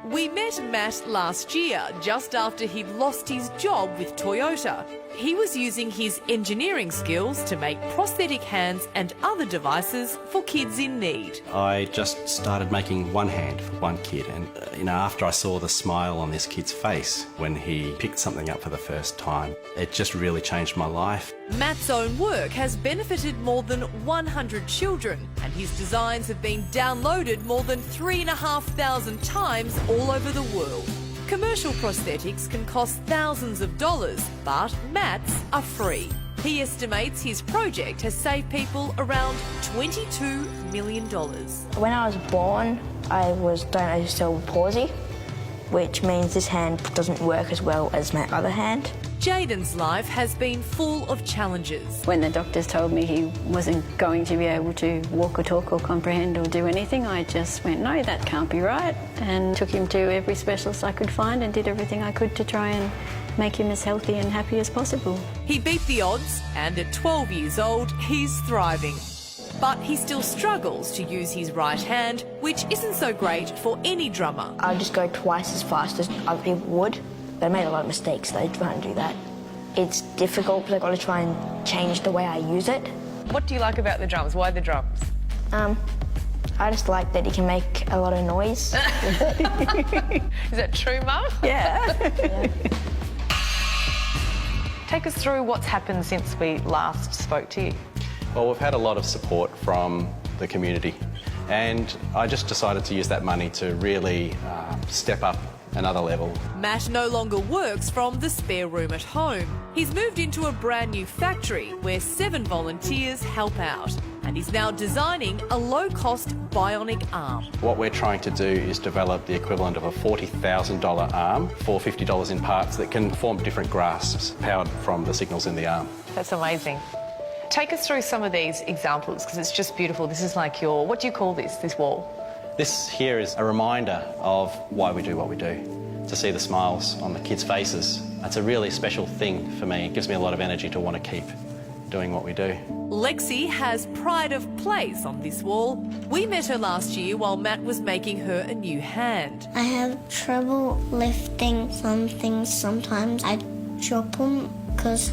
We met Matt last year, just after he'd lost his job with Toyota. He was using his engineering skills to make prosthetic hands and other devices for kids in need. I just started making one hand for one kid, and after I saw the smile on this kid's face when he picked something up for the first time, it just really changed my life. Matt's own work has benefited more than 100 children, and his designs have been downloaded more than 3,500 times all over the world. Commercial prosthetics can cost thousands of dollars, but Matt's are free. He estimates his project has saved people around $22 million. When I was born, I was diagnosed with cerebral palsy, which means this hand doesn't work as well as my other hand. Jayden's life has been full of challenges. When the doctors told me he wasn't going to be able to walk or talk or comprehend or do anything, I just went, no, that can't be right, and took him to every specialist I could find and did everything I could to try and make him as healthy and happy as possible. He beat the odds, and at 12 years old, he's thriving. But he still struggles to use his right hand, which isn't so great for any drummer. I just go twice as fast as other people would, but I made a lot of mistakes, so I try and do that. It's difficult, but I've got to try and change the way I use it. What do you like about the drums? Why the drums? I just like that he can make a lot of noise. Is that true, Mum? Yeah. Take us through what's happened since we last spoke to you. Well, we've had a lot of support from the community, and I just decided to use that money to really step up another level. Matt no longer works from the spare room at home. He's moved into a brand new factory where 7 volunteers help out, and he's now designing a low-cost bionic arm. What we're trying to do is develop the equivalent of a $40,000 arm for $50 in parts that can form different grasps powered from the signals in the arm. That's amazing. Take us through some of these examples, because it's just beautiful. This is like your, what do you call this wall? This here is a reminder of why we do what we do, to see the smiles on the kids' faces. That's a really special thing for me. It gives me a lot of energy to want to keep doing what we do. Lexi has pride of place on this wall. We met her last year while Matt was making her a new hand. I have trouble lifting some things sometimes. I drop them because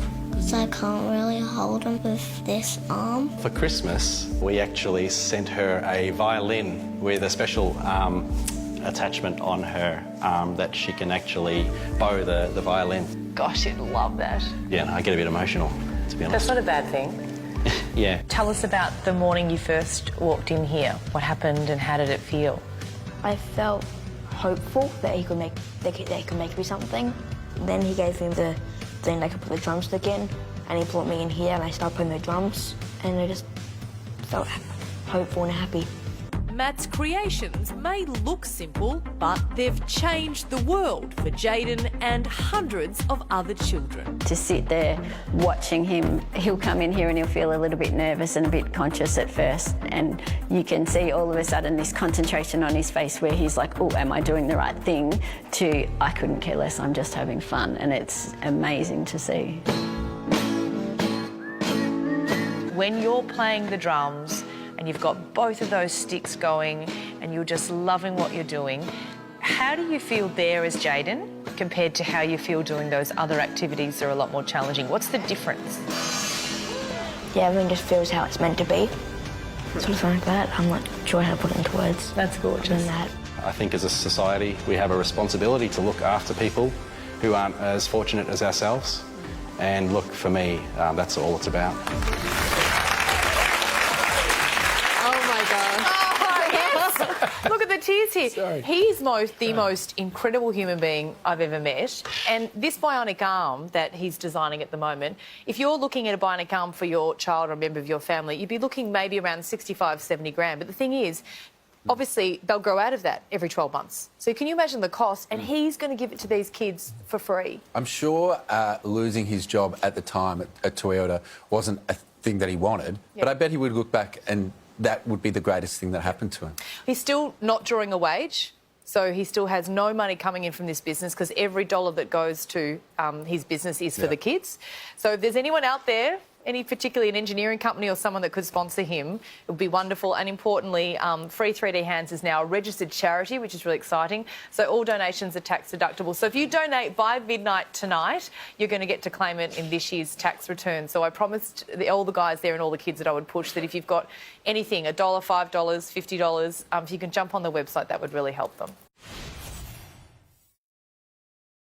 I can't really hold them with this arm. For Christmas, we actually sent her a violin with a special attachment on her arm that she can actually bow the violin. Gosh, you'd love that. Yeah, no, I get a bit emotional, to be honest. That's not a bad thing. Yeah. Tell us about the morning you first walked in here. What happened and how did it feel? I felt hopeful that he could make me something. Then he gave me the thing I could put the drumstick in, and he brought me in here and I started playing the drums, and I just felt hopeful and happy. Matt's creations may look simple, but they've changed the world for Jayden and hundreds of other children. To sit there watching him, he'll come in here and he'll feel a little bit nervous and a bit conscious at first, and you can see all of a sudden this concentration on his face where he's like, oh, am I doing the right thing, to I couldn't care less, I'm just having fun, and it's amazing to see. When you're playing the drums and you've got both of those sticks going and you're just loving what you're doing, how do you feel there as Jayden compared to how you feel doing those other activities that are a lot more challenging? What's the difference? Yeah, everything just feels how it's meant to be. Sort of like that. I'm not sure how to put it into words. That's gorgeous. That. I think as a society, we have a responsibility to look after people who aren't as fortunate as ourselves. And look, for me, that's all it's about. Look at the tears here. Sorry. He's the most incredible human being I've ever met. And this bionic arm that he's designing at the moment, if you're looking at a bionic arm for your child or a member of your family, you'd be looking maybe around 65, 70 grand. But the thing is, obviously, they'll grow out of that every 12 months. So can you imagine the cost? And he's going to give it to these kids for free. I'm sure losing his job at the time at Toyota wasn't a thing that he wanted, but I bet he would look back and that would be the greatest thing that happened to him. He's still not drawing a wage, so he still has no money coming in from this business because every dollar that goes to his business is for the kids. So if there's anyone out there any particularly an engineering company or someone that could sponsor him, it would be wonderful. And importantly, Free 3D Hands is now a registered charity, which is really exciting. So all donations are tax deductible. So if you donate by midnight tonight, you're going to get to claim it in this year's tax return. So I promised all the guys there and all the kids that I would push that if you've got anything, $1, $5, $50, if you can jump on the website, that would really help them.